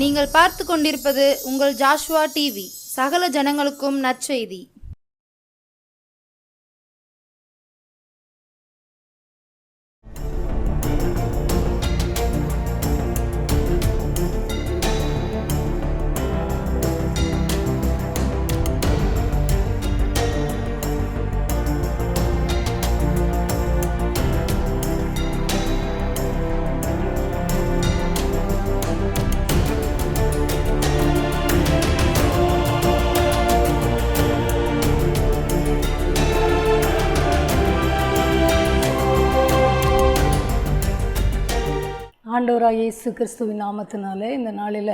நீங்கள் பார்த்து கொண்டிருப்பது உங்கள் ஜாஷ்வா டிவி. சகல ஜனங்களுக்கும் நற்செய்தி. ஆண்டவராக இயேசு கிறிஸ்துவின் நாமத்தினாலே இந்த நாளில்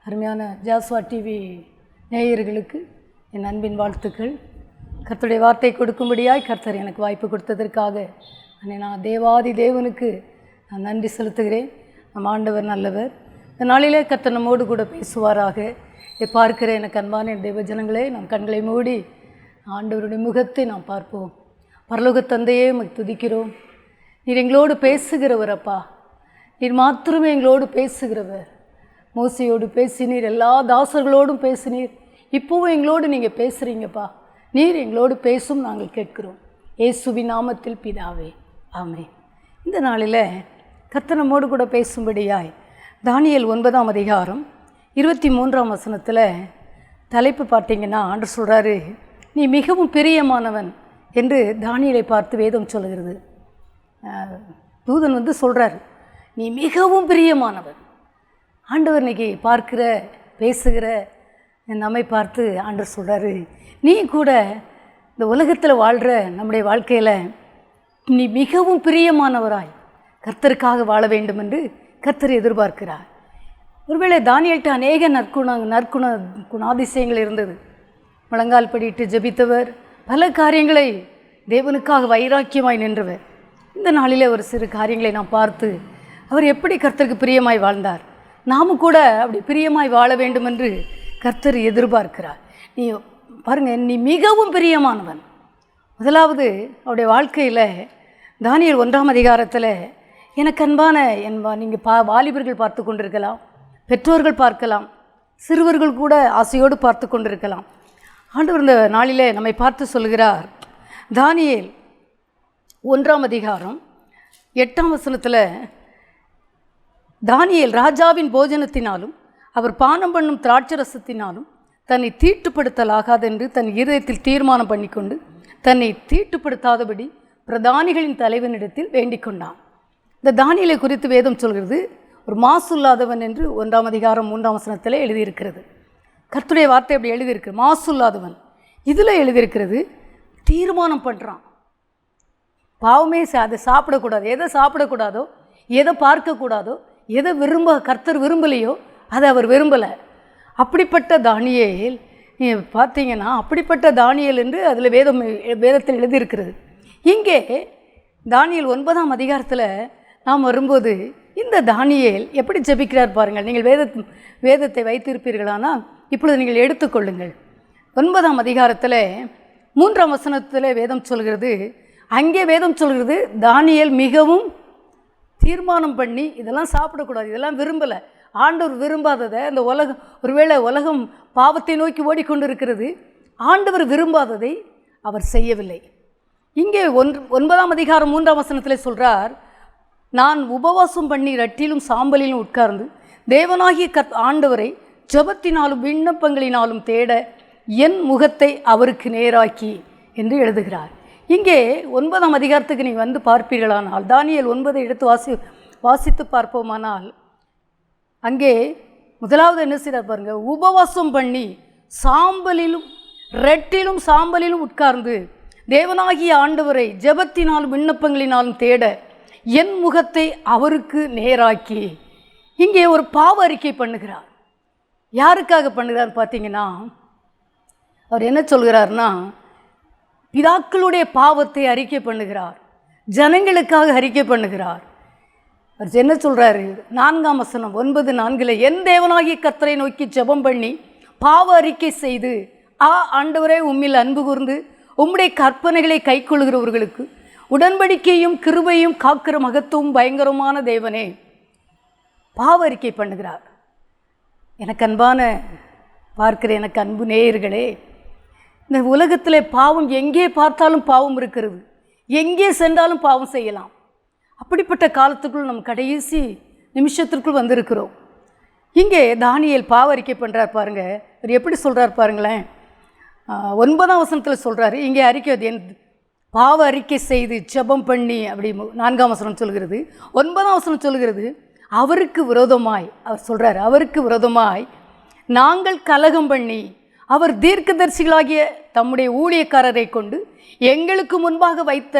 அருமையான ஜாஸ்வா டிவி நேயர்களுக்கு என் அன்பின் வாழ்த்துக்கள். கர்த்தருடைய வார்த்தை கொடுக்கும்படியாய் கர்த்தர் எனக்கு வாய்ப்பு கொடுத்ததற்காக நான் தேவாதி தேவனுக்கு நான் நன்றி செலுத்துகிறேன். நம் ஆண்டவர் நல்லவர். இந்த நாளிலே கர்த்தர் நம்மோடு கூட பேசுவாராக. பார்க்கிற எனக்கு அன்பான என் தேவ ஜனங்களே, நம் கண்களை மூடி ஆண்டவருடைய முகத்தை நாம் பார்ப்போம். பரலோக தந்தையே உம்மை துதிக்கிறோம். நீர் எங்களோடு பேசுகிறவரப்பா. நீர் மாத்திரமே எங்களோடு பேசுகிறவர். மோசையோடு பேசினீர், எல்லா தாசர்களோடும் பேசினீர். இப்போவும் எங்களோடு நீங்கள் பேசுகிறீங்கப்பா. நீர் எங்களோடு பேசும் நாங்கள் கேட்கிறோம். இயேசுவின் நாமத்தில் பிதாவே, ஆமென். இந்த நாளில் கர்த்தர் நம்மோடு கூட பேசும்படியாய் தானியேல் 9ஆம் அதிகாரம் 23ஆம் வசனத்தில் தலைப்பு பார்த்தீங்கன்னா, ஆண்டவர் சொல்கிறாரு, நீ மிகவும் பிரியமானவன் என்று தானியேலை பார்த்து வேதம் சொல்கிறது. தூதன் சொல்கிறார், நீ மிகவும் பிரியமானவன். ஆண்டவர் இன்னைக்கு பார்க்கிற பேசுகிற நம்மை பார்த்து ஆண்டவர் சொல்கிறாரு, நீ கூட இந்த உலகத்தில் வாழ்கிற நம்முடைய வாழ்க்கையில் நீ மிகவும் பிரியமானவராய் கர்த்தருக்காக வாழ வேண்டும் என்று கர்த்தர் எதிர்பார்க்கிறார். ஒருவேளை தானியேல்கிட்ட அநேக குணாதிசயங்கள் இருந்தது. முழங்கால் படிட்டு ஜெபித்தவர், பல காரியங்களை தேவனுக்காக வைராக்கியமாய் நின்றவர். இந்த நாளிலே ஒரு சிறு காரியங்களை நாம் பார்த்து அவர் எப்படி கர்த்தருக்கு பிரியமாய் வாழ்ந்தார், நாமும் கூட அப்படி பிரியமாய் வாழ வேண்டும் என்று கர்த்தர் எதிர்பார்க்கிறார். நீ பாருங்கள், நீ மிகவும் பிரியமானவன். முதலாவது அவருடைய வாழ்க்கையில் தானியேல் 1ஆம் அதிகாரத்தில் எனக்கு அன்பான நீங்கள் வாலிபர்கள் பார்த்து கொண்டிருக்கலாம், பெற்றோர்கள் பார்க்கலாம், சிறுவர்கள் கூட ஆசையோடு பார்த்து கொண்டிருக்கலாம். ஆண்டவர் இந்த நாளிலே நம்மை பார்த்து சொல்கிறார். தானியேல் 1ஆம் அதிகாரம் 8ஆம் வசனத்தில், தானியேல் ராஜாவின் போஜனத்தினாலும் அவர் பானம் பண்ணும் திராட்சரசத்தினாலும் தன்னை தீட்டுப்படுத்தலாகாதென்று தன் இருதயத்தில் தீர்மானம் பண்ணிக்கொண்டு தன்னை தீட்டுப்படுத்தாதபடி பிரதானிகளின் தலைவனிடத்தில் வேண்டிக் கொண்டான். இந்த தானியேலை குறித்து வேதம் சொல்கிறது, ஒரு மாசுல்லாதவன் என்று 1ஆம் அதிகாரம் 3ஆம் வசனத்தில் எழுதியிருக்கிறது. கர்த்தருடைய வார்த்தை அப்படி எழுதியிருக்கு, மாசுல்லாதவன். இதில் எழுதியிருக்கிறது, தீர்மானம் பண்ணுறான். பாவமே அதை சாப்பிடக்கூடாது, எதை சாப்பிடக்கூடாதோ, எதை பார்க்கக்கூடாதோ, எதை கர்த்தர் விரும்பலையோ அதை அவர் விரும்பலை. அப்படிப்பட்ட தானியேல் பார்த்தீங்கன்னா, அப்படிப்பட்ட தானியேல் என்று அதில் வேதத்தில் எழுதியிருக்கிறது. இங்கே தானியேல் 9ஆம் அதிகாரத்தில் நாம் வரும்போது இந்த தானியேல் எப்படி ஜெபிக்கிறார் பாருங்கள். நீங்கள் வேதத்தை வைத்திருப்பீர்களானால் இப்பொழுது நீங்கள் எடுத்துக்கொள்ளுங்கள். 9ஆம் அதிகாரத்தில் 3ஆம் வசனத்தில் வேதம் சொல்கிறது, அங்கே வேதம் சொல்கிறது, தானியேல் மிகவும் தீர்மானம் பண்ணி இதெல்லாம் சாப்பிடக்கூடாது, இதெல்லாம் விரும்பலை, ஆண்டவர் விரும்பாததை, அந்த ஒருவேளை உலகம் பாவத்தை நோக்கி ஓடிக்கொண்டு இருக்கிறது, ஆண்டவர் விரும்பாததை அவர் செய்யவில்லை. இங்கே 9ஆம் அதிகாரம் 3ஆம் வசனத்தில் சொல்கிறார், நான் உபவாசம் பண்ணி ரட்டிலும் சாம்பலிலும் உட்கார்ந்து தேவனாகிய ஆண்டவரை ஜெபத்தினாலும் விண்ணப்பங்களினாலும் தேட என் முகத்தை அவருக்கு நேராக்கி என்று எழுதுகிறார். இங்கே 9ஆம் அதிகாரத்துக்கு நீங்கள் பார்ப்பீர்களானால், தானியேல் 9 எடுத்து வாசித்து பார்ப்போமானால், அங்கே முதலாவது என்ன செய்தார் பாருங்கள், உபவாசம் பண்ணி ரெட்டிலும் சாம்பலிலும் உட்கார்ந்து தேவனாகிய ஆண்டவரை ஜெபத்தினாலும் விண்ணப்பங்களினாலும் தேட என் முகத்தை அவருக்கு நேராக்கி. இங்கே ஒரு பாவ அறிக்கை பண்ணுகிறார். யாருக்காக பண்ணுகிறார் பார்த்தீங்கன்னா, அவர் என்ன சொல்கிறார்னா, பிதாக்களுடைய பாவத்தை அறிக்கை பண்ணுகிறார், ஜனங்களுக்காக அறிக்கை பண்ணுகிறார். அவர் என்ன சொல்கிறாரு, 4ஆம் வசனம் 9:4, என் தேவனாகிய கர்த்தரை நோக்கி ஜெபம் பண்ணி பாவ அறிக்கை செய்து, ஆண்டவரே உம்மில் அன்பு கூர்ந்து உம்முடைய கற்பனைகளை கைக்கொள்கிறவர்களுக்கு உடன்படிக்கையும் கிருபையும் காக்கிற மகத்துவம் பயங்கரமான தேவனே, பாவ அறிக்கை பண்ணுகிறார். எனக்கு அன்பான பார்க்கிற எனக்கு அன்பு நேயர்களே, இந்த உலகத்தில் பாவம் எங்கே பார்த்தாலும் பாவம் இருக்கிறது, எங்கே சென்றாலும் பாவம் செய்யலாம். அப்படிப்பட்ட காலத்துக்குள் நம் கடைசி நிமிஷத்திற்குள் வந்திருக்கிறோம். இங்கே தானியேல் பாவ அறிக்கை பண்ணுறார் பாருங்க. அவர் எப்படி சொல்கிறார் பாருங்களேன். 9ஆம் வசனத்தில் சொல்கிறாரு. இங்கே அறிக்கை என் பாவ அறிக்கை செய்து ஜெபம் பண்ணி, அப்படி 4ஆம் வசனம் சொல்கிறது. 9ஆம் வசனம் சொல்கிறது, அவருக்கு விரோதமாய் அவர் சொல்கிறார், அவருக்கு விரோதமாய் நாங்கள் கலகம் பண்ணி அவர் தீர்க்கதரிசிகளாகிய தம்முடைய ஊழியக்காரரை கொண்டு எங்களுக்கு முன்பாக வைத்த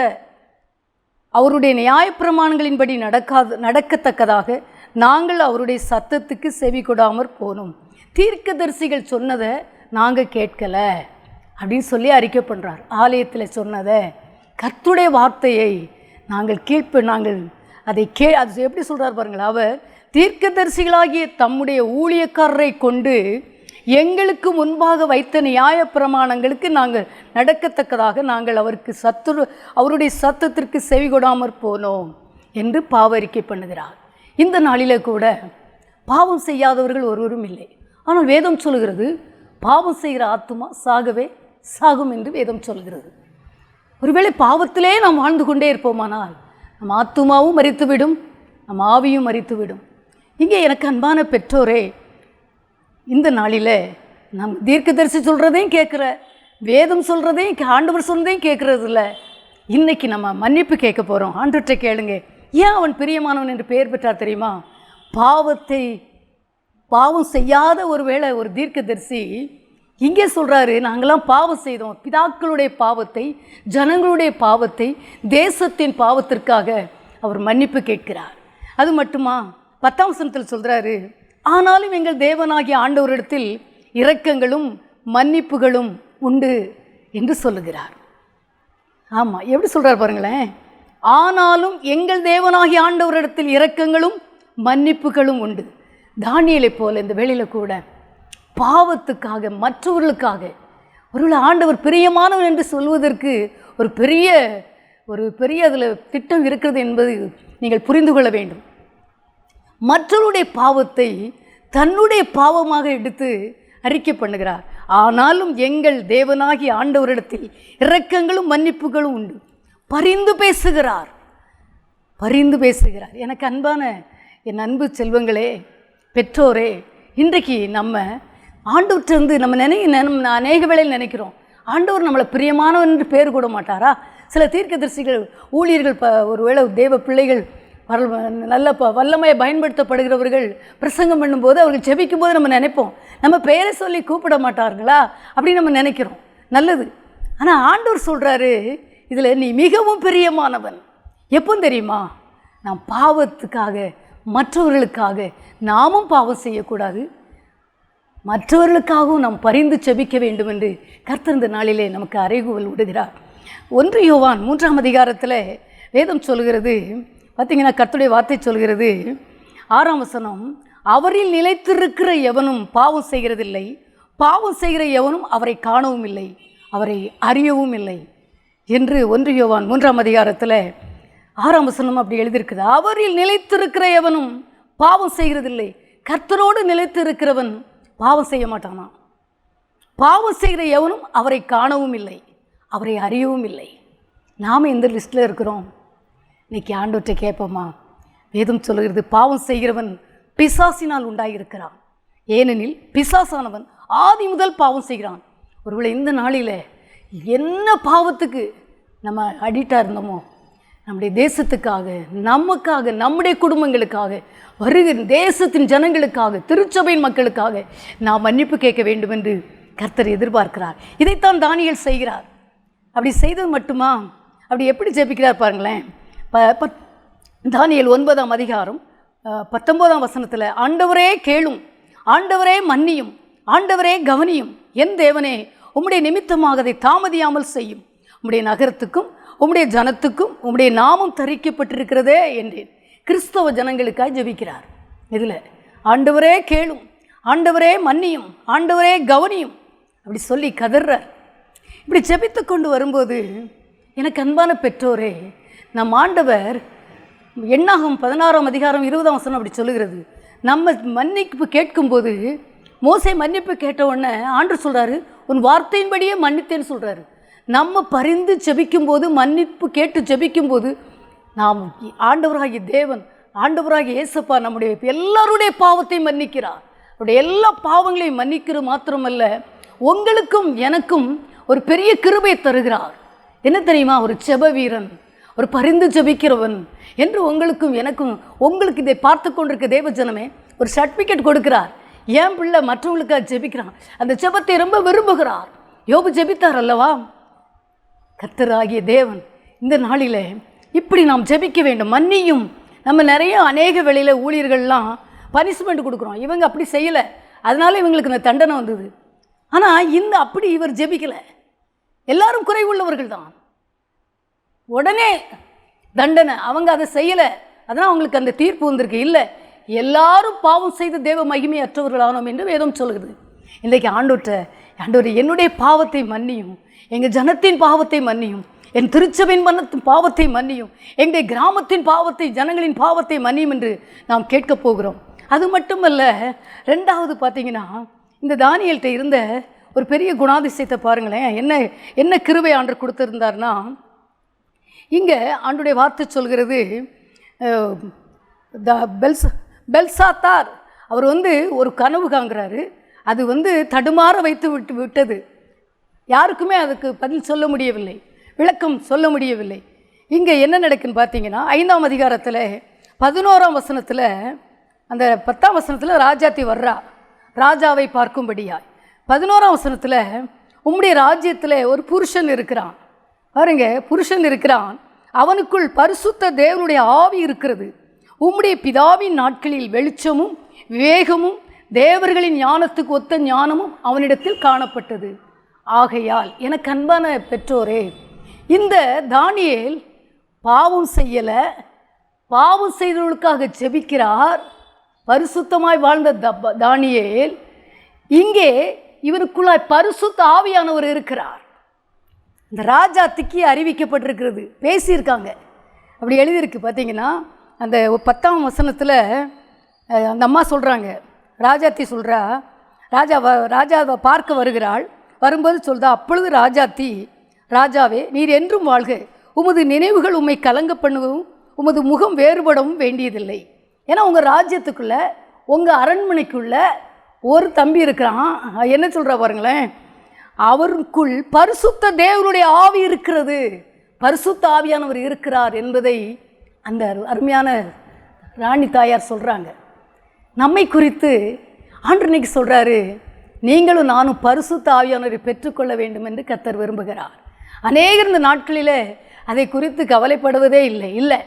அவருடைய நியாயப்பிரமாணங்களின்படி நடக்கத்தக்கதாக நாங்கள் அவருடைய சத்தத்துக்கு செவி கொடாமற் போனோம். தீர்க்கதரிசிகள் சொன்னதை நாங்கள் கேட்கலை அப்படின்னு சொல்லி அறிக்கை பண்ணுறார். ஆலயத்தில் சொன்னதை, கர்த்தருடைய வார்த்தையை நாங்கள் அதை அது எப்படி சொல்கிறார் பாருங்கள். அவர் தீர்க்கதரிசிகளாகிய தம்முடைய ஊழியக்காரரை கொண்டு எங்களுக்கு முன்பாக வைத்த நியாயப்பிரமாணங்களுக்கு நாங்கள் நடக்கத்தக்கதாக நாங்கள் அவருடைய சத்தத்திற்கு செவி கொடாமற் போனோம் என்று பாவ அறிக்கை பண்ணுகிறார். இந்த நாளில் கூட பாவம் செய்யாதவர்கள் ஒருவரும் இல்லை. ஆனால் வேதம் சொல்கிறது, பாவம் செய்கிற ஆத்துமா சாகவே சாகும் என்று வேதம் சொல்கிறது. ஒருவேளை பாவத்திலே நாம் வாழ்ந்து கொண்டே இருப்போமானால் நம் ஆத்துமாவும் மரித்துவிடும், நம் ஆவியும் மரித்துவிடும். இங்கே எனக்கு அன்பான பெற்றோரே, இந்த நாளில் நம் தீர்க்கதரிசி சொல்கிறதையும் கேட்குற, வேதம் சொல்கிறதையும் ஆண்டவர் சொல்கிறதையும் கேட்குறது இல்லை. இன்றைக்கி நம்ம மன்னிப்பு கேட்க போகிறோம். ஆண்டவற்றை கேளுங்க. ஏன் அவன் பிரியமானவன் என்று பெயர் பெற்றார் தெரியுமா? பாவம் செய்யாத ஒரு தீர்க்கதரிசி இங்கே சொல்கிறாரு, நாங்களாம் பாவம் செய்தோம், பிதாக்களுடைய பாவத்தை, ஜனங்களுடைய பாவத்தை, தேசத்தின் பாவத்திற்காக அவர் மன்னிப்பு கேட்கிறார். அது மட்டுமா, 10ஆம் வசனத்தில் சொல்கிறாரு, ஆனாலும் எங்கள் தேவனாகிய ஆண்டவரிடத்தில் இரக்கங்களும் மன்னிப்புகளும் உண்டு என்று சொல்லுகிறார். ஆமாம், எப்படி சொல்கிறார் பாருங்களேன். ஆனாலும் எங்கள் தேவனாகிய ஆண்டவரிடத்தில் இரக்கங்களும் மன்னிப்புகளும் உண்டு. தானியேலை போல இந்த வேளையில் கூட பாவத்துக்காக, மற்றவர்களுக்காக, ஒருவேளை ஆண்டவர் பிரியமானவர் என்று சொல்வதற்கு ஒரு பெரிய அதில் திட்டம் இருக்கிறது என்பது நீங்கள் புரிந்து கொள்ள வேண்டும். மற்றவருடைய பாவத்தை தன்னுடைய பாவமாக எடுத்து அறிக்கை பண்ணுகிறார். ஆனாலும் எங்கள் தேவனாகிய ஆண்டவரிடத்தில் இரக்கங்களும் மன்னிப்புகளும் உண்டு. பரிந்து பேசுகிறார். எனக்கு அன்பான என் அன்பு செல்வங்களே, பெற்றோரே, இன்றைக்கு நம்ம ஆண்டவர்கிட்ட நம்ம அநேக வேளையில் நினைக்கிறோம், ஆண்டவர் நம்மளை பிரியமானவன் என்று பேர் கூட மாட்டாரா? சில தீர்க்கதரிசிகள், ஊழியர்கள், ஒருவேளை தேவ பிள்ளைகள், நல்ல வல்லமையை பயன்படுத்தப்படுகிறவர்கள் பிரசங்கம் பண்ணும்போது, அவர்கள் ஜெபிக்கும் போது நம்ம நினைப்போம், நம்ம பெயரை சொல்லி கூப்பிட மாட்டார்களா அப்படின்னு நம்ம நினைக்கிறோம். நல்லது. ஆனால் ஆண்டவர் சொல்கிறாரு, இதில் நீ மிகவும் பிரியமானவன். எப்போ தெரியுமா? நாம் பாவத்துக்காக, மற்றவர்களுக்காக நாமும் பாவம் செய்யக்கூடாது, மற்றவர்களுக்காகவும் நாம் பரிந்து செபிக்க வேண்டும் என்று கர்த்தர் இந்த நாளிலே நமக்கு அறைகூவல் விடுகிறார். 1 யோவான் 3ஆம் அதிகாரத்தில் வேதம் சொல்கிறது, பார்த்திங்கன்னா கர்த்தருடைய வார்த்தை சொல்கிறது, 6ஆம் வசனம், அவரில் நிலைத்திருக்கிற எவனும் பாவம் செய்கிறதில்லை, பாவம் செய்கிற எவனும் அவரை காணவும் இல்லை, அவரை அறியவும் இல்லை என்று 1 யோவான் 3ஆம் அதிகாரத்தில் 6ஆம் வசனம் அப்படி எழுதியிருக்குது. அவரில் நிலைத்திருக்கிற எவனும் பாவம் செய்கிறதில்லை. கர்த்தரோடு நிலைத்து இருக்கிறவன் பாவம் செய்ய மாட்டானா? பாவம் செய்கிற எவனும் அவரை காணவும் இல்லை, அவரை அறியவும் இல்லை. நாம் எந்த லிஸ்ட்டில் இருக்கிறோம்? இன்றைக்கி ஆண்டவற்றை கேட்போமா? வேதம் சொல்கிறது, பாவம் செய்கிறவன் பிசாசினால் உண்டாகியிருக்கிறான். ஏனெனில் பிசாசானவன் ஆதி முதல் பாவம் செய்கிறான். ஒருவேளை இந்த நாளில் என்ன பாவத்துக்கு நம்ம அடிக்டாக இருந்தோமோ, நம்முடைய தேசத்துக்காக, நமக்காக, நம்முடைய குடும்பங்களுக்காக, வருகிற தேசத்தின் ஜனங்களுக்காக, திருச்சபையின் மக்களுக்காக நாம் மன்னிப்பு கேட்க வேண்டும் என்று கர்த்தர் எதிர்பார்க்கிறார். இதைத்தான் தானியேல் செய்கிறார். அப்படி செய்தது மட்டுமா? அப்படி எப்படி ஜெபிக்கிறார் பாருங்களேன். தானியேல் 9ஆம் அதிகாரம் 19ஆம் வசனத்தில், ஆண்டவரே கேளும், ஆண்டவரே மன்னியும், ஆண்டவரே கவனியும், என் தேவனே உம்முடைய நிமித்தமாக அதை தாமதியாமல் செய்யும், உம்முடைய நகரத்துக்கும் உம்முடைய ஜனத்துக்கும் உம்முடைய நாமம் தரிக்கப்பட்டிருக்கிறதே என்றேன். கிறிஸ்தவ ஜனங்களுக்காக ஜெபிக்கிறார். இதில் ஆண்டவரே கேளும், ஆண்டவரே மன்னியும், ஆண்டவரே கவனியும் அப்படி சொல்லி கதறார். இப்படி ஜெபித்து கொண்டு வரும்போது எனக்கு அன்பான பெற்றோரே, நம் ஆண்டவர் எண்ணாகமம் 16ஆம் அதிகாரம் 20ஆம் வசனம் அப்படி சொல்லுகிறது, நம்ம மன்னிப்பு கேட்கும்போது மோசே மன்னிப்பு கேட்ட உடனே ஆண்டவர் சொல்கிறாரு, உன் வார்த்தையின்படியே மன்னித்தேன்னு சொல்கிறாரு. நம்ம பரிந்து ஜெபிக்கும்போது, மன்னிப்பு கேட்டு ஜெபிக்கும்போது, நாம் ஆண்டவராகிய தேவன், ஆண்டவராகிய இயேசப்பா நம்முடைய எல்லாருடைய பாவத்தையும் மன்னிக்கிறார். அவருடைய எல்லா பாவங்களையும் மன்னிக்கிறது மாத்திரமல்ல, உங்களுக்கும் எனக்கும் ஒரு பெரிய கிருபை தருகிறார். என்ன தெரியுமா? ஒரு ஜெப வீரன், ஒரு பரிந்து ஜெபிக்கிறவன் என்று உங்களுக்கும் எனக்கும், உங்களுக்கு இதை பார்த்து கொண்டிருக்க தேவ ஜனமே ஒரு சர்டிஃபிகேட் கொடுக்கிறார். ஏன் பிள்ளை மற்றவங்களுக்காக ஜெபிக்கிறான், அந்த ஜெபத்தை ரொம்ப விரும்புகிறார். யோபு ஜெபித்தார் அல்லவா? கர்த்தராகிய தேவன் இந்த நாளில் இப்படி நாம் ஜெபிக்க வேண்டும். மன்னியும். நம்ம நிறைய அநேக வேளையில் ஊழியர்கள்லாம் பனிஷ்மெண்ட் கொடுக்குறோம், இவங்க அப்படி செய்யலை அதனால இவங்களுக்கு இந்த தண்டனை வந்தது. ஆனால் இந்த அப்படி இவர் ஜெபிக்கலை. எல்லாரும் குறைவுள்ளவர்கள் தான், உடனே தண்டனை. அவங்க அதை செய்யலை, அதனால் அவங்களுக்கு அந்த தீர்ப்பு வந்திருக்கு. இல்லை, எல்லாரும் பாவம் செய்து தேவ மகிமை அற்றவர்களானோம் என்று வேதம் சொல்கிறது. இன்றைக்கு ஆண்டவரே என்னுடைய பாவத்தை மன்னியும், எங்கள் ஜனத்தின் பாவத்தை மன்னியும், என் திருச்சபையின் மன்னத்தின் பாவத்தை மன்னியும், எங்களுடைய கிராமத்தின் பாவத்தை, ஜனங்களின் பாவத்தை மன்னியும் என்று நாம் கேட்கப் போகிறோம். அது மட்டுமல்ல, ரெண்டாவது பார்த்தீங்கன்னா, இந்த தானியேல்கிட்ட இருந்த ஒரு பெரிய குணாதிசயத்தை பாருங்களேன். என்ன கிருபை ஆண்டவர் கொடுத்துருந்தார்னா, இங்கே ஆண்டுடைய வார்த்தை சொல்கிறது, பெல்சாத்தார் அவர் ஒரு கனவு காண்கிறாரு. அது தடுமாற வைத்து விட்டது. யாருக்குமே அதுக்கு பதில் சொல்ல முடியவில்லை, விளக்கம் சொல்ல முடியவில்லை. இங்கே என்ன நடக்குன்னு பார்த்தீங்கன்னா, 5ஆம் அதிகாரத்தில் 11ஆம் வசனத்தில், அந்த 10ஆம் வசனத்தில் ராஜாத்தி வர்றா ராஜாவை பார்க்கும்படியாய். 11ஆம் வசனத்தில், உம்முடைய ராஜ்யத்தில் ஒரு புருஷன் இருக்கிறான். பாருங்க, புருஷன் இருக்கிறான், அவனுக்குள் பரிசுத்த தேவனுடைய ஆவி இருக்கிறது. உம்முடைய பிதாவின் நாட்களில் வெளிச்சமும் விவேகமும் தேவர்களின் ஞானத்துக்கு ஒத்த ஞானமும் அவனிடத்தில் காணப்பட்டது. ஆகையால் எனக்கு அன்பான பெற்றோரே, இந்த தானியேல் பாவம் செய்யலை, பாவம் செய்தவர்களுக்காக ஜெபிக்கிறார். பரிசுத்தமாய் வாழ்ந்த தானியேல், இங்கே இவனுக்குள்ளாய் பரிசுத்த ஆவியானவர் இருக்கிறார். இந்த ராஜாத்திக்கு அறிவிக்கப்பட்டிருக்கிறது, பேசியிருக்காங்க, அப்படி எழுதியிருக்கு. பார்த்தீங்கன்னா அந்த 10ஆம் வசனத்தில் அந்த அம்மா சொல்கிறாங்க, ராஜாத்தி சொல்கிறா, ராஜாவை பார்க்க வருகிறாள். வரும்போது சொல்கிறா, அப்பொழுது ராஜாத்தி, ராஜாவே நீர் என்றும் வாழ்க, உமது நினைவுகள் உம்மை கலங்க பண்ணவும் உமது முகம் வேறுபடவும் வேண்டியதில்லை. ஏன்னா உங்கள் ராஜ்யத்துக்குள்ளே, உங்கள் அரண்மனைக்குள்ளே ஒரு தம்பி இருக்கிறான். என்ன சொல்கிறா பாருங்களேன், அவருக்குள் பரிசுத்த தேவனுடைய ஆவி இருக்கிறது, பரிசுத்த ஆவியானவர் இருக்கிறார் என்பதை அந்த அருமையான ராணி தாயார் சொல்கிறாங்க. நம்மை குறித்து ஆண்டவர் இன்னைக்கு சொல்கிறாரு, நீங்களும் நானும் பரிசுத்த ஆவியானவரை பெற்றுக்கொள்ள வேண்டும் என்று கர்த்தர் விரும்புகிறார். அநேகர் இந்த நாட்களில் அதை குறித்து கவலைப்படுவதே இல்லை.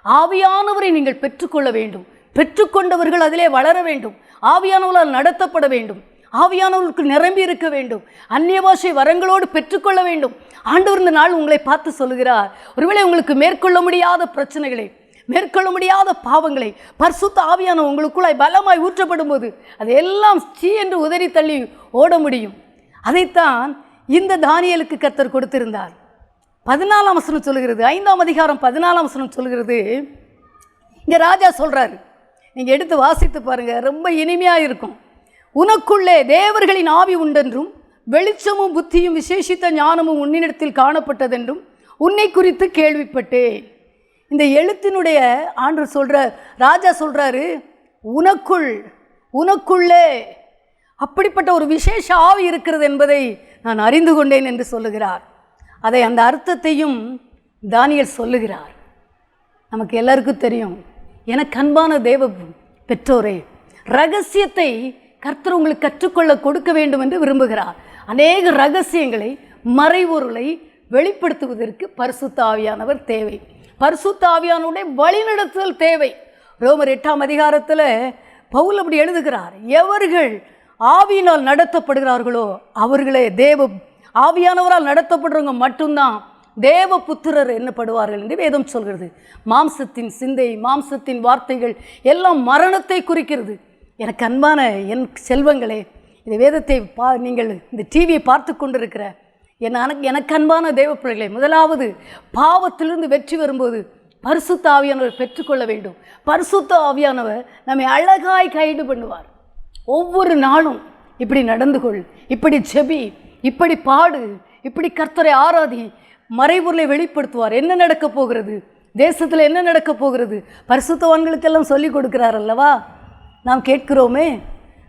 ஆவியானவரை நீங்கள் பெற்றுக்கொள்ள வேண்டும், பெற்றுக்கொண்டவர்கள் அதிலே வளர வேண்டும், ஆவியானவர்களால் நடத்தப்பட வேண்டும், ஆவியானவர்களுக்கு நிரம்பி இருக்க வேண்டும், அந்நிய பாஷை வரங்களோடு பெற்றுக்கொள்ள வேண்டும். ஆண்டவர் இந்த நாள் உங்களை பார்த்து சொல்லுகிறார், ஒருவேளை உங்களுக்கு மேற்கொள்ள முடியாத பிரச்சனைகளை, மேற்கொள்ள முடியாத பாவங்களை பரிசுத்த ஆவியான உங்களுக்குள்ளாய் பலமாய் ஊற்றப்படும் போது அதையெல்லாம் சீ என்று உதறி தள்ளி ஓட முடியும். அதைத்தான் இந்த தானியேலுக்கு கர்த்தர் கொடுத்திருந்தார். 14ஆம் வசனம் சொல்லுகிறது, 5ஆம் அதிகாரம் 14ஆம் வசனம் சொல்லுகிறது. இங்கே ராஜா சொல்கிறாரு, நீங்கள் எடுத்து வாசித்து பாருங்கள், ரொம்ப இனிமையாக இருக்கும். உனக்குள்ளே தேவர்களின் ஆவி உண்டென்றும் வெளிச்சமும் புத்தியும் விசேஷித்த ஞானமும் உன்னிடத்தில் காணப்பட்டதென்றும் உன்னை குறித்து கேள்விப்பட்டேன். இந்த எழுத்தினுடைய ஆண்டவர் சொல்கிறார், ராஜா சொல்கிறாரு, உனக்குள்ளே அப்படிப்பட்ட ஒரு விசேஷ ஆவி இருக்கிறது என்பதை நான் அறிந்து கொண்டேன் என்று சொல்லுகிறார். அதை அந்த அர்த்தத்தையும் தானியேல் சொல்லுகிறார். நமக்கு எல்லாருக்கும் தெரியும், எனக்கு அன்பான தேவ பெற்றோரே, ரகசியத்தை கர்த்தர் உங்களுக்கு கற்றுக்கொள்ள கொடுக்க வேண்டும் என்று விரும்புகிறார். அநேக ரகசியங்களை, மறைபொருளை வெளிப்படுத்துவதற்கு பரிசுத்த ஆவியானவர் தேவை, பரிசுத்த ஆவியானவருடைய வழிநடத்துதல் தேவை. ரோமர் 8ஆம் அதிகாரத்தில் பவுல் அப்படி எழுதுகிறார், எவர்கள் ஆவியினால் நடத்தப்படுகிறார்களோ அவர்களே ஆவியானவரால் நடத்தப்படுறவங்க மட்டும்தான் தேவ புத்திரர் என்னப்படுவார்கள் என்று வேதம் சொல்கிறது. மாம்சத்தின் சிந்தை, மாம்சத்தின் வார்த்தைகள் எல்லாம் மரணத்தை குறிக்கிறது. எனக்கு அன்பான என் செல்வங்களே, இந்த வேதத்தை நீங்கள் இந்த டிவியை பார்த்து கொண்டிருக்கிற எனக்கு அன்பான தேவ பிள்ளைகளே, முதலாவது பாவத்திலிருந்து வெற்றி வரும்போது பரிசுத்த ஆவியானவர் பெற்றுக்கொள்ள வேண்டும். பரிசுத்த ஆவியானவர் நம்மை அழகாய் கைடு பண்ணுவார். ஒவ்வொரு நாளும் இப்படி நடந்து கொள், இப்படி செபி, இப்படி பாடு, இப்படி கர்த்தரை ஆராதி. மறைபொருளை வெளிப்படுத்துவார். என்ன நடக்க போகிறது, தேசத்தில் என்ன நடக்க போகிறது, பரிசுத்தவான்களுக்கெல்லாம் சொல்லி கொடுக்கிறார் அல்லவா? நாம் கேட்கிறோமே.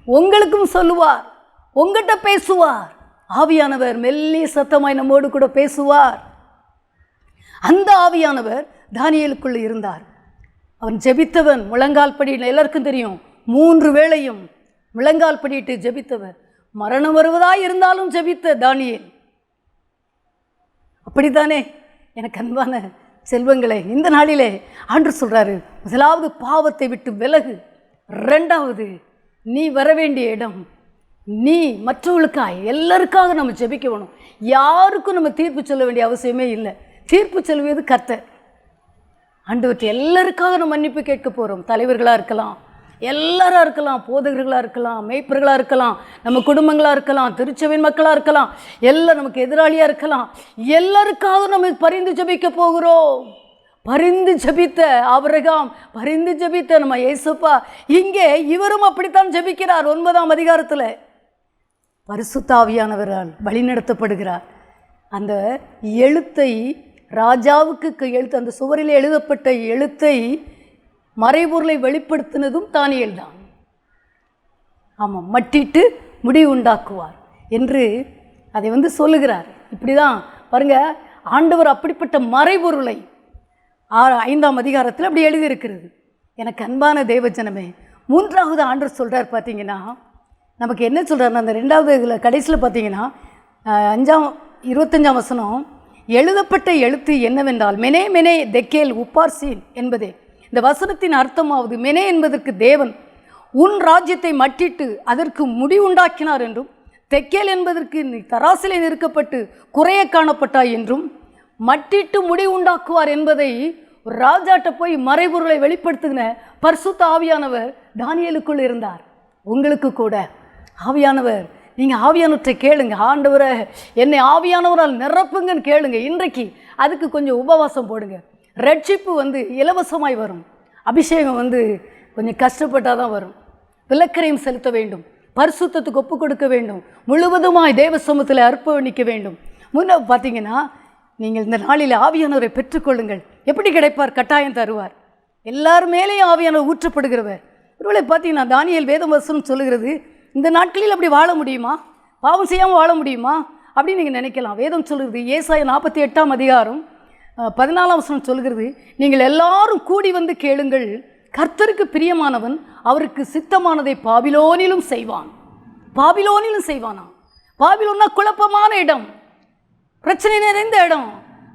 உங்களுக்கும் சொல்லுவார், உங்கள்கிட்ட பேசுவார். ஆவியானவர் மெல்லிய சத்தமாய் நம்மோடு கூட பேசுவார். அந்த ஆவியானவர் தானியேலுக்குள் இருந்தார். அவன் ஜெபித்தவன், முழங்கால் படி. எல்லாருக்கும் தெரியும், 3 வேளையும் முழங்கால் படியிட்டு ஜெபித்தவர். மரணம் வருவதாய் இருந்தாலும் ஜெபித்த தானியேல். அப்படித்தானே எனக்கு அன்பான செல்வங்களே, இந்த நாளிலே ஆண்டவர் சொல்றாரு, முதலாவது பாவத்தை விட்டு விலகு. 2வது, நீ வர வேண்டிய இடம், நீ மற்றவர்களுக்காய் எல்லாருக்காக நம்ம ஜெபிக்க வேணும். யாருக்கும் நம்ம தீர்ப்பு சொல்ல வேண்டிய அவசியமே இல்லை. தீர்ப்பு சொல்வது கர்த்தர். ஆண்டவர்கிட்ட எல்லாருக்காக நம்ம மன்னிப்பு கேட்க போகிறோம். தலைவர்களாக இருக்கலாம், எல்லாராக இருக்கலாம், போதகர்களாக இருக்கலாம், மேய்ப்பர்களாக இருக்கலாம், நம்ம குடும்பங்களாக இருக்கலாம், திருச்சபையின் மக்களாக இருக்கலாம், எல்லாம் நமக்கு எதிராளியாக இருக்கலாம். எல்லாருக்காக நம்ம பரிந்து ஜெபிக்க போகிறோம். பரிந்து ஜெபித்த ஆபிரகாம், பரிந்து ஜெபித்த நம்ம இயேசுப்பா, இங்கே இவரும் அப்படித்தான் ஜெபிக்கிறார். 9ஆம் அதிகாரத்தில் பரிசுத்த ஆவியானவரால் வழிநடத்தப்படுகிறார். அந்த எழுத்தை ராஜாவுக்கு எழுத்து, அந்த சுவரில் எழுதப்பட்ட எழுத்தை, மறைபொருளை வெளிப்படுத்தினதும் தானியேல் தான். ஆமாம், மட்டிட்டு முடிவு உண்டாக்குவார் என்று அதை சொல்லுகிறார். இப்படி தான் பாருங்க, ஆண்டவர் அப்படிப்பட்ட மறைபொருளை 5ஆம் அதிகாரத்தில் அப்படி எழுதியிருக்கிறது. எனக்கு அன்பான தேவஜனமே, 3வது ஆண்டவர் சொல்கிறார். பார்த்தீங்கன்னா நமக்கு என்ன சொல்கிறாருன்னா, அந்த 2வது இதில் கடைசியில் பார்த்தீங்கன்னா 25ஆம் வசனம், எழுதப்பட்ட எழுத்து என்னவென்றால் மெனே மெனே தெக்கேல் உப்பார்சீன் என்பதே. இந்த வசனத்தின் அர்த்தமாவது, மெனே என்பதற்கு தேவன் உன் ராஜ்யத்தை மட்டிட்டு அதற்கு முடிவுண்டாக்கினார் என்றும், தெக்கேல் என்பதற்கு நீ தராசிலே நிற்கப்பட்டு குறைய காணப்பட்டாய் என்றும், மட்டிட்டு முடிவுண்டாக்குவார் என்பதை ஒரு ராஜாட்ட போய் மறைபொருளை வெளிப்படுத்துகிற பரிசுத்த ஆவியானவர் தானியேலுக்குள் இருந்தார். உங்களுக்கு கூட ஆவியானவர், நீங்கள் ஆவியானவற்றை கேளுங்க. ஆண்டவரை என்னை ஆவியானவரால் நிரப்புங்கன்னு கேளுங்க. இன்றைக்கு அதுக்கு கொஞ்சம் உபவாசம் போடுங்க. ரட்சிப்பு இலவசமாய் வரும். அபிஷேகம் கொஞ்சம் கஷ்டப்பட்டால் தான் வரும். விலக்கரையும் செலுத்த வேண்டும், பரிசுத்தத்துக்கு ஒப்பு கொடுக்க வேண்டும், முழுவதுமாய் தேவ சமூகத்தில் அர்ப்பணிக்க வேண்டும். முன்ன பார்த்தீங்கன்னா, நீங்கள் இந்த நாளில் ஆவியானவரை பெற்றுக்கொள்ளுங்கள். எப்படி கிடைப்பார்? கட்டாயம் தருவார். எல்லார் மேலேயும் ஆவியானவர் ஊற்றப்படுகிறவர். ஒருவேளை பார்த்தீங்கன்னா, தானியேல் வேத வசனம் சொல்லுகிறது, இந்த நாட்களில் அப்படி வாழ முடியுமா, பாவம் செய்யாமல் வாழ முடியுமா அப்படின்னு நீங்கள் நினைக்கலாம். வேதம் சொல்கிறது, ஏசாயா 48ஆம் அதிகாரம் 14ஆம் வசனம் சொல்கிறது, நீங்கள் எல்லாரும் கூடி கேளுங்கள், கர்த்தருக்கு பிரியமானவன் அவருக்கு சித்தமானதை பாபிலோனிலும் செய்வான். பாபிலோனிலும் செய்வானா? பாபிலோன்னா குழப்பமான இடம், பிரச்சனை நிறைந்த இடம்.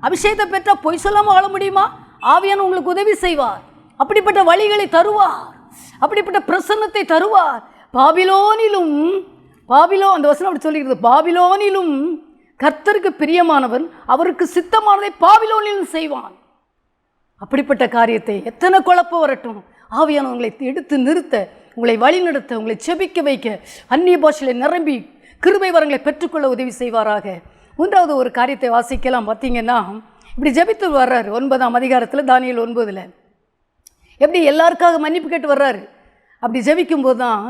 அபிஷேகத்தை பெற்றால் பொய் சொல்லாமல் வாழ முடியுமா? ஆவியான உங்களுக்கு உதவி செய்வார். அப்படிப்பட்ட வழிகளை தருவார், அப்படிப்பட்ட பிரசன்னத்தை தருவார். பாபிலோனிலும், அந்த வசனம் அப்படி சொல்லிக்கிறது, பாபிலோனிலும் கர்த்தருக்கு பிரியமானவன் அவருக்கு சித்தமானதை பாபிலோனிலும் செய்வான். அப்படிப்பட்ட காரியத்தை, எத்தனை குழப்பம் வரட்டும், ஆவியான உங்களை எடுத்து நிறுத்த, உங்களை வழிநடத்த, உங்களை செபிக்க வைக்க, அந்நிய பாஷையில் நிரம்பி கிருபை வரங்களை பெற்றுக்கொள்ள உதவி செய்வாராக. 3வது ஒரு காரியத்தை வாசிக்கலாம். பார்த்தீங்கன்னா, இப்படி ஜெபித்து வர்றாரு 9ஆம் அதிகாரத்தில், தானியேல் 9ல் எப்படி எல்லாருக்காக மன்னிப்பு கேட்டு வர்றாரு. அப்படி ஜெபிக்கும்போது தான்,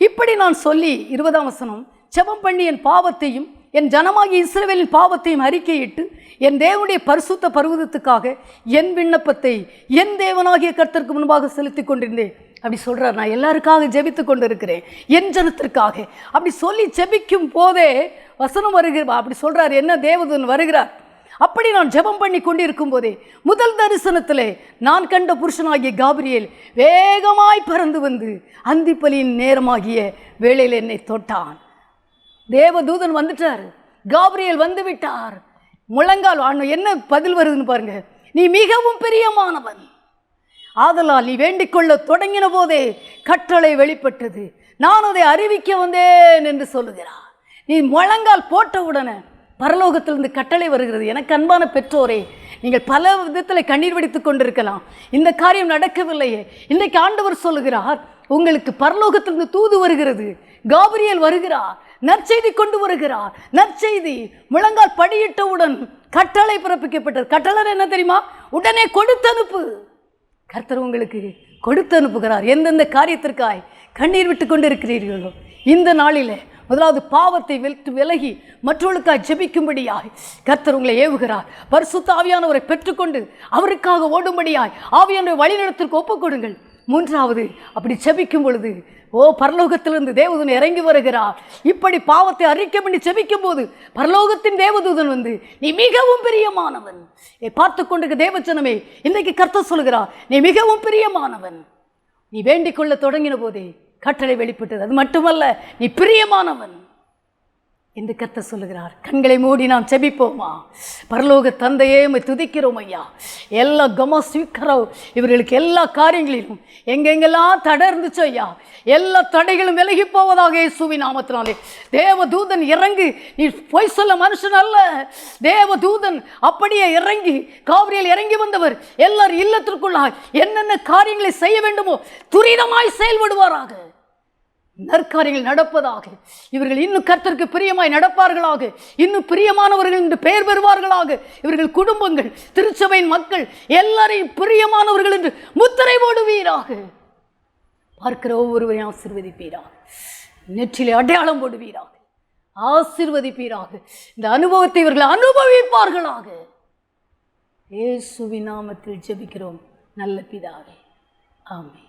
இப்படி நான் சொல்லி 20ஆம் வசனம், ஜெபம் பண்ணி என் பாவத்தையும் என் ஜனமாகிய இஸ்ரவேலின் பாவத்தையும் அறிக்கையிட்டு என் தேவனுடைய பரிசுத்த பர்வதத்துக்காக என் விண்ணப்பத்தை என் தேவனாகிய கர்த்தருக்கு முன்பாக செலுத்தி கொண்டிருந்தேன். அப்படி சொல்கிறார். நான் எல்லாருக்காக ஜெபித்து கொண்டு இருக்கிறேன், என் ஜனத்திற்காக. அப்படி சொல்லி ஜெபிக்கும் போதே வசனம் வருகிறார். அப்படி சொல்கிறார், என்ன தேவதூதன் வருகிறார். அப்படி நான் ஜெபம் பண்ணி கொண்டிருக்கும் போதே முதல் தரிசனத்திலே நான் கண்ட புருஷனாகிய காபிரியேல் வேகமாய் பறந்து அந்திப்பலியின் நேரமாகிய வேளையில் என்னை தொட்டான். தேவதூதன் வந்துட்டார், காபிரியேல் வந்து விட்டார். முழங்கால் என்ன பதில் வருதுன்னு பாருங்க, நீ மிகவும் பிரியமானவன், ஆதலால் நீ வேண்டிக்கொள்ள தொடங்கின போதே கட்டளை வெளிப்பட்டது, நான் அதை அறிவிக்க வந்தேன் என்று சொல்லுகிறார். நீ முழங்கால் போட்டவுடனே பரலோகத்திலிருந்து கட்டளை வருகிறது. எனக்கு அன்பான பெற்றோரே, நீங்கள் பல விதத்தில் கண்ணீர் வடித்துக் கொண்டிருக்கலாம், இந்த காரியம் நடக்கவில்லையே. இன்றைக்கு ஆண்டவர் சொல்லுகிறார், உங்களுக்கு பரலோகத்திலிருந்து தூது வருகிறது, காபிரியேல் வருகிறார், நற்செய்தி கொண்டு வருகிறார். நற்செய்தி முழங்கால் படியிட்டவுடன் கட்டளை பிறப்பிக்கப்பட்டது. கட்டளை என்ன தெரியுமா? உடனே கொடுத்து அனுப்பு. கர்த்தர் உங்களுக்கு கொடுத்து அனுப்புகிறார். எந்தெந்த காரியத்திற்காய் கண்ணீர் விட்டு கொண்டு இருக்கிறீர்களோ இந்த நாளில் முதலாவது பாவத்தை விட்டு விலகி மற்றவர்களுக்காக ஜெபிக்கும்படியாய் கர்த்தர் உங்களை ஏவுகிறார். பரிசுத்த ஆவியானவரை பெற்றுக்கொண்டு அவருக்காக ஓடும்படியாய் ஆவியானவரை வழிநடத்திற்கு ஒப்புக் கொடுங்கள். மூன்றாவது, அப்படி ஜெபிக்கும் பொழுது பரலோகத்திலிருந்து தேவதூதன் இறங்கி வருகிறார். இப்படி பாவத்தை அறிக்கை பண்ணி ஜெபிக்கும் போது பரலோகத்தின் தேவதூதன் வந்து, நீ மிகவும் பிரியமானவன். பார்த்து கொண்டிருக்க தேவஜனமே, இன்றைக்கு கர்த்தர் சொல்கிறார், நீ மிகவும் பிரியமானவன். நீ வேண்டிக் கொள்ள தொடங்கின போதே கட்டளை வெளிப்பட்டது. அது மட்டுமல்ல, நீ பிரியமானவன் என்று கர்த்தர் சொல்லுகிறார். கண்களை மூடி நாம் செபிப்போமா? பரலோக தந்தையே, துதிக்கிறோம் ஐயா. எல்லா கமஸ்வீக்கரோ இவர்களுக்கு எல்லா காரியங்களிலும் எங்கெங்கெல்லாம் தடை இருந்துச்சோ ஐயா, எல்லா தடைகளும் விலகி போவதாக இயேசுவின் நாமத்தினாலே. தேவதூதன் இறங்கு, நீ பொய் சொல்ல மனுஷன் அல்ல. தேவதூதன் அப்படியே இறங்கி, காவிரியில் இறங்கி வந்தவர் எல்லார் இல்லத்திற்குள்ளாய் என்னென்ன காரியங்களை செய்ய வேண்டுமோ துரிதமாய் செயல்படுவாராக. நற்காரியங்கள் நடப்பதாக. இவர்கள் இன்னும் கர்த்தருக்கு பிரியமாய் நடப்பார்களாக. இன்னும் பிரியமானவர்கள் என்று பெயர் பெறுவார்களாக. இவர்கள் குடும்பங்கள், திருச்சபையின் மக்கள் எல்லாரையும் பிரியமானவர்கள் என்று முத்திரை போடுவீராக. பார்க்கிற ஒவ்வொருவரையும் ஆசீர்வதிப்பீராக. நெற்றிலே அடையாளம் போடுவீராக. ஆசீர்வதிப்பீராக. இந்த அனுபவத்தை இவர்கள் அனுபவிப்பார்களாக. இயேசுவின் நாமத்தில் ஜெபிக்கிறோம் நல்ல பிதாவே, ஆமென்.